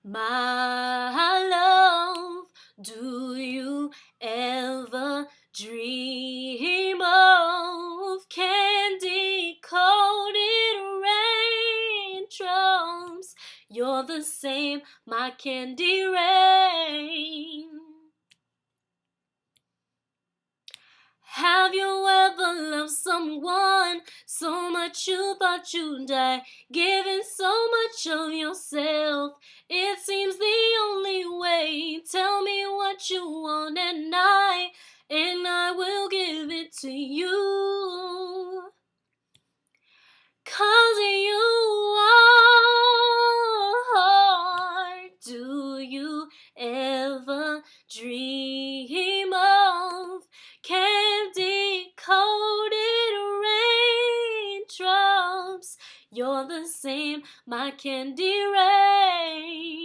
My love, do you ever dream of candy-coated raindrops? You're the same, my candy rain. Have you ever loved someone so much you thought you'd die, giving so much of yourself? It seems the only way. Tell me what you want and I will give it to you. 'Cause you are. Do you ever dream of candy-coated raindrops? You're the same, my candy rain.